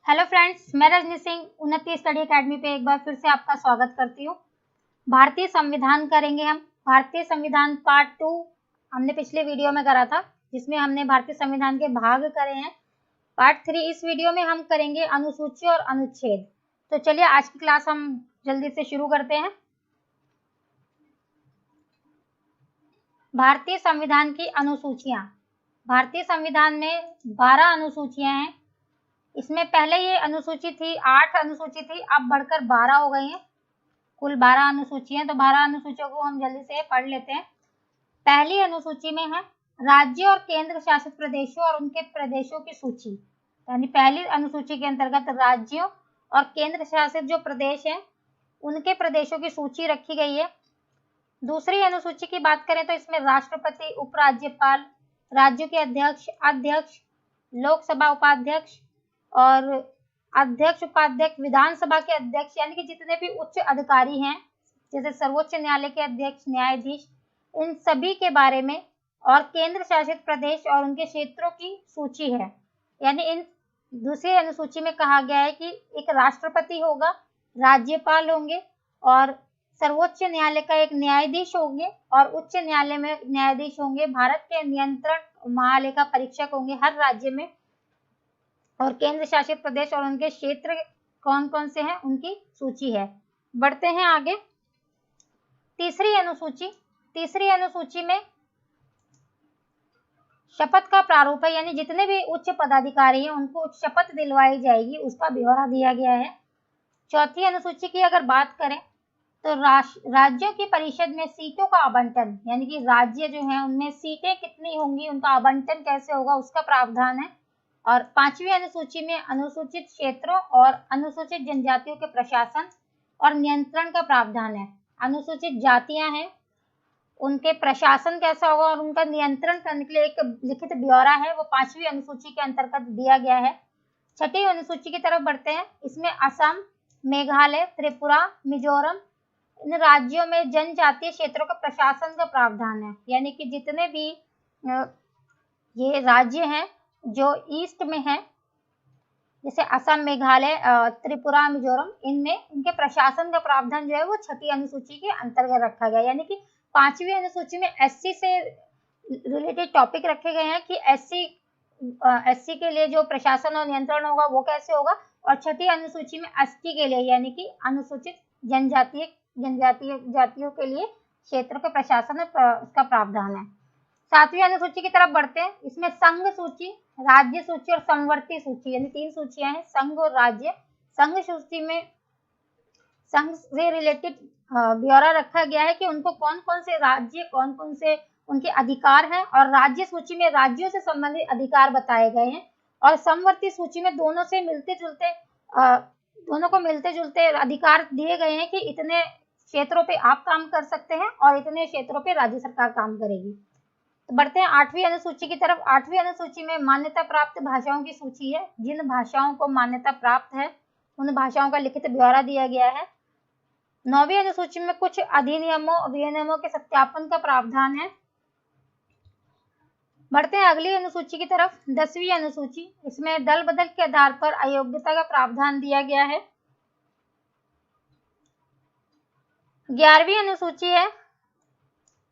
Hello friends, मैं रजनी सिंह उन्नति study academy पे एक बार फिर से आपका स्वागत करती हूँ। भारतीय संविधान करेंगे हम। भारतीय संविधान पार्ट 2 हमने पिछले वीडियो में करा था, जिसमें हमने भारतीय संविधान के भाग करे हैं। पार्ट 3 इस वीडियो में हम करेंगे अनुसूची और अनुच्छेद। तो चलिए आज की क्लास हम जल्दी से शुरू करते हैं। भारतीय संविधान की अनुसूचियां। भारतीय संविधान में 12 अनुसूचियां हैं। इसमें पहले ये अनुसूची थी 8 अनुसूची थी, अब बढ़कर 12 हो गई हैं। कुल 12 अनुसूची हैं, तो 12 अनुसूचियों को हम जल्दी से पढ़ लेते हैं। पहली अनुसूची में है राज्य और केंद्र शासित प्रदेशों और उनके प्रदेशों की सूची। यानी पहली अनुसूची के अंतर्गत राज्यों और केंद्र शासित जो प्रदेश हैं उनके प्रदेशों की सूची रखी गई है। दूसरी अनुसूची की बात करें तो इसमें राष्ट्रपति, उपराज्यपाल, राज्यों के अध्यक्ष, अध्यक्ष, लोकसभा उपाध्यक्ष और अध्यक्ष, उपाध्यक्ष, विधानसभा के अध्यक्ष, यानी कि जितने भी उच्च अधिकारी हैं जैसे सर्वोच्च न्यायालय के अध्यक्ष, न्यायाधीश, इन सभी के बारे में, और केंद्र शासित प्रदेश और उनके क्षेत्रों की सूची है। यानी इन दूसरी अनुसूची में कहा गया है कि एक राष्ट्रपति होगा, राज्यपाल होंगे और सर्वोच्च न्यायालय का एक न्यायाधीश होंगे और उच्च न्यायालय में न्यायाधीश होंगे। भारत के नियंत्रण महालेखा परीक्षक होंगे हर राज्य में, और केंद्र शासित प्रदेश और उनके क्षेत्र कौन कौन से हैं उनकी सूची है। बढ़ते हैं आगे। तीसरी अनुसूची में शपथ का प्रारूप है, यानी जितने भी उच्च पदाधिकारी हैं उनको शपथ दिलवाई जाएगी, उसका ब्यौरा दिया गया है। चौथी अनुसूची की अगर बात करें तो राज्यों की परिषद में सीटों का आवंटन, यानी कि राज्य जो है उनमें सीटें कितनी होंगी, उनका आवंटन कैसे होगा, उसका प्रावधान है। और पांचवी अनुसूची में अनुसूचित क्षेत्रों और अनुसूचित जनजातियों के प्रशासन और नियंत्रण का प्रावधान है। अनुसूचित जातियां हैं, उनके प्रशासन कैसा होगा और उनका नियंत्रण करने के लिए एक लिखित ब्यौरा है, वो पांचवी अनुसूची के अंतर्गत दिया गया है। छठी अनुसूची की तरफ बढ़ते हैं। इसमें असम, मेघालय, त्रिपुरा, मिजोरम, इन राज्यों में जनजातीय क्षेत्रों का प्रशासन का प्रावधान है। यानी कि जितने भी ये राज्य हैं जो ईस्ट में है, जैसे असम, मेघालय, त्रिपुरा, मिजोरम, इनमें इनके प्रशासन का प्रावधान जो है वो छठी अनुसूची के अंतर्गत रखा गया। यानी कि पांचवी अनुसूची में एससी से रिलेटेड टॉपिक रखे गए हैं कि एससी के लिए जो प्रशासन और नियंत्रण होगा वो कैसे होगा, और छठी अनुसूची में एसटी के लिए, यानी कि अनुसूचित जातियों के लिए क्षेत्र के प्रशासन उसका प्रावधान है। सातवीं अनुसूची की तरफ बढ़ते हैं। इसमें संघ सूची, राज्य सूची और समवर्ती सूची, यानी 3 सूचियां हैं, संघ और राज्य। संघ सूची में संघ से रिलेटेड ब्यौरा रखा गया है कि उनको कौन कौन से राज्य, कौन कौन से उनके अधिकार हैं, और राज्य सूची में राज्यों से संबंधित अधिकार बताए गए हैं। और समवर्ती सूची में दोनों को मिलते जुलते अधिकार दिए गए हैं कि इतने क्षेत्रों पे आप काम कर सकते हैं और इतने क्षेत्रों पे राज्य सरकार काम करेगी। तो बढ़ते हैं 8वीं अनुसूची की तरफ। 8वीं अनुसूची में मान्यता प्राप्त भाषाओं की सूची है। जिन भाषाओं को मान्यता प्राप्त है उन भाषाओं का लिखित ब्यौरा दिया गया है। 9वीं अनुसूची में कुछ अधिनियमों, विनियमों के सत्यापन का प्रावधान है। बढ़ते हैं अगली अनुसूची की तरफ। 10वीं अनुसूची, इसमें दल बदल के आधार पर अयोग्यता का प्रावधान दिया गया है। 11वीं अनुसूची है,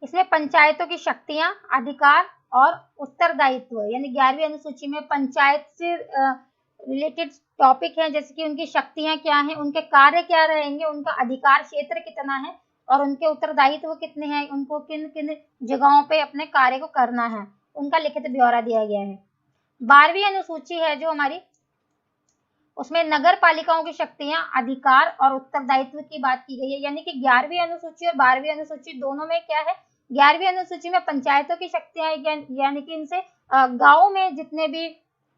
इसमें पंचायतों की शक्तियां, अधिकार और उत्तरदायित्व, यानी 11वीं अनुसूची में पंचायत से रिलेटेड टॉपिक है, जैसे कि उनकी शक्तियां क्या हैं, उनके कार्य क्या रहेंगे, उनका अधिकार क्षेत्र कितना है और उनके उत्तरदायित्व कितने हैं, उनको किन किन जगहों पे अपने कार्य को करना है, उनका लिखित ब्यौरा दिया गया है। 12वीं अनुसूची है जो हमारी, उसमें नगर पालिकाओं की शक्तियां, अधिकार और उत्तरदायित्व की बात की गई है। यानी कि 11वीं अनुसूची और 12वीं अनुसूची दोनों में क्या है, 11वीं अनुसूची में पंचायतों की शक्तियां, यानी कि इनसे गांव में जितने भी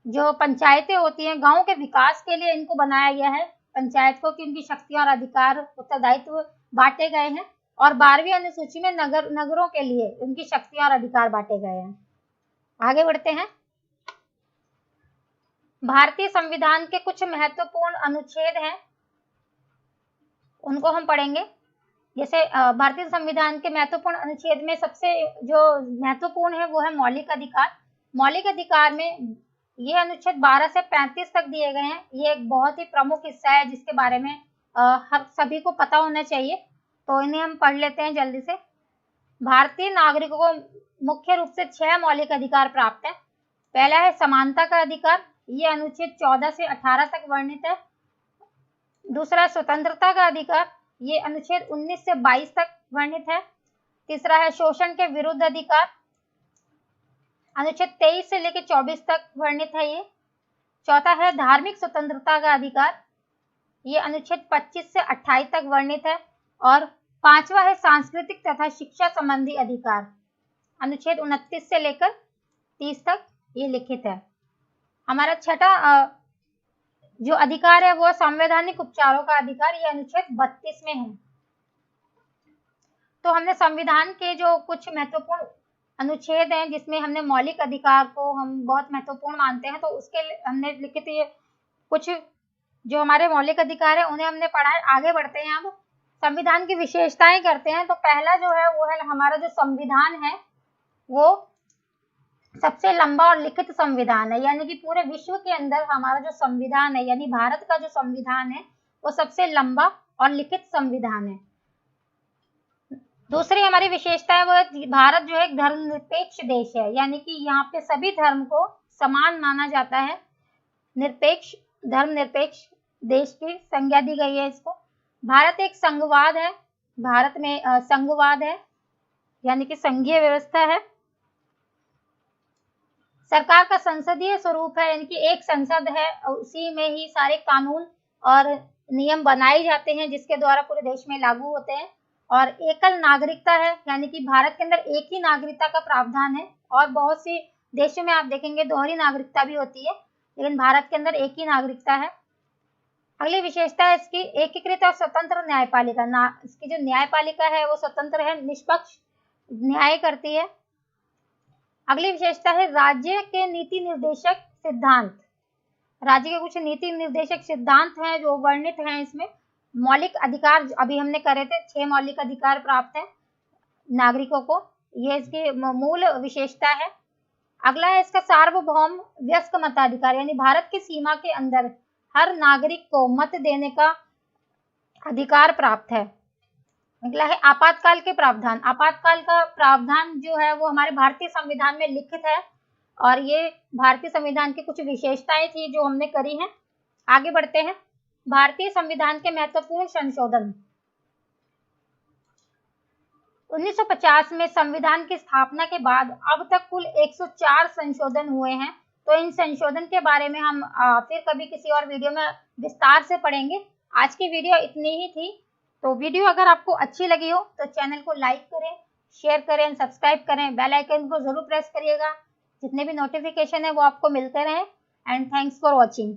जो पंचायतें होती हैं, गांव के विकास के लिए इनको बनाया गया है पंचायत को, कि उनकी शक्तियां और अधिकार, उत्तरदायित्व बांटे गए हैं। और 12वीं अनुसूची में नगरों के लिए उनकी शक्तियां और अधिकार बांटे गए हैं। आगे बढ़ते हैं। भारतीय संविधान के कुछ महत्वपूर्ण अनुच्छेद हैं, उनको हम पढ़ेंगे। जैसे भारतीय संविधान के महत्वपूर्ण अनुच्छेद में सबसे जो महत्वपूर्ण है वो है मौलिक अधिकार। मौलिक अधिकार में ये अनुच्छेद 12 से 35 तक दिए गए हैं। ये एक बहुत ही प्रमुख हिस्सा है जिसके बारे में हर सभी को पता होना चाहिए, तो इन्हें हम पढ़ लेते हैं जल्दी से। भारतीय नागरिकों को मुख्य रूप से 6 मौलिक अधिकार प्राप्त है। पहला है समानता का अधिकार, ये अनुच्छेद 14 से 18 तक वर्णित है। दूसरा है स्वतंत्रता का अधिकार, ये अनुच्छेद 19 से 22 तक वर्णित है। तीसरा है शोषण के विरुद्ध अधिकार, अनुच्छेद 23 से लेकर 24 तक वर्णित है ये। चौथा है धार्मिक स्वतंत्रता का अधिकार, ये अनुच्छेद 25 से 28 तक वर्णित है। और पांचवा है सांस्कृतिक तथा शिक्षा संबंधी अधिकार, अनुच्छेद 29 से लेकर 30 तक ये लिखित है। हमारा छठा जो अधिकार है वो संवैधानिक उपचारों का अधिकार, ये अनुच्छेद 32 में है। तो हमने संविधान के जो कुछ महत्वपूर्ण अनुच्छेद हैं जिसमें हमने मौलिक अधिकार को हम बहुत महत्वपूर्ण मानते हैं, तो उसके हमने लिखित ये कुछ जो हमारे मौलिक अधिकार है उन्हें हमने पढ़ा है। आगे बढ़ते हैं, अब संविधान की विशेषताएं करते हैं। तो पहला जो है वो है हमारा जो संविधान है वो सबसे लंबा और लिखित संविधान है, यानी कि पूरे विश्व के अंदर हमारा जो संविधान है यानी भारत का जो संविधान है वो सबसे लंबा और लिखित संविधान है। दूसरी हमारी विशेषता है वो भारत जो है एक धर्मनिरपेक्ष देश है, यानी कि यहाँ पे सभी धर्म को समान माना जाता है। निरपेक्ष धर्मनिरपेक्ष देश की संज्ञा दी गई है इसको। भारत एक संघवाद है, भारत में संघवाद है यानी कि संघीय व्यवस्था है। सरकार का संसदीय स्वरूप है, यानी कि एक संसद है, उसी में ही सारे कानून और नियम बनाए जाते हैं जिसके द्वारा पूरे देश में लागू होते हैं। और एकल नागरिकता है, यानी कि भारत के अंदर एक ही नागरिकता का प्रावधान है, और बहुत सी देशों में आप देखेंगे दोहरी नागरिकता भी होती है, लेकिन भारत के अंदर एक ही नागरिकता है। अगली विशेषता है इसकी एकीकृत और स्वतंत्र न्यायपालिका। इसकी जो न्यायपालिका है वो स्वतंत्र है, निष्पक्ष न्याय करती है। अगली विशेषता है राज्य के नीति निर्देशक सिद्धांत। राज्य के कुछ नीति निर्देशक सिद्धांत हैं जो वर्णित हैं इसमें। मौलिक अधिकार अभी हमने करे थे, 6 मौलिक अधिकार प्राप्त है नागरिकों को, ये इसकी मूल विशेषता है। अगला है इसका सार्वभौम वयस्क मताधिकार, यानी भारत की सीमा के अंदर हर नागरिक को मत देने का अधिकार प्राप्त है। अगला है आपातकाल के प्रावधान। आपातकाल का प्रावधान जो है वो हमारे भारतीय संविधान में लिखित है, और ये भारतीय संविधान की कुछ विशेषताएं थी जो हमने करी हैं। आगे बढ़ते हैं, भारतीय संविधान के महत्वपूर्ण संशोधन। 1950 में संविधान की स्थापना के बाद अब तक कुल 104 संशोधन हुए हैं। तो इन संशोधन के बारे में हम फिर कभी किसी और वीडियो में विस्तार से पढ़ेंगे। आज की वीडियो इतनी ही थी। तो वीडियो अगर आपको अच्छी लगी हो तो चैनल को लाइक करें, शेयर करें, सब्सक्राइब करें, बेल आइकन को जरूर प्रेस करिएगा, जितने भी नोटिफिकेशन है वो आपको मिलते रहें। And thanks for watching.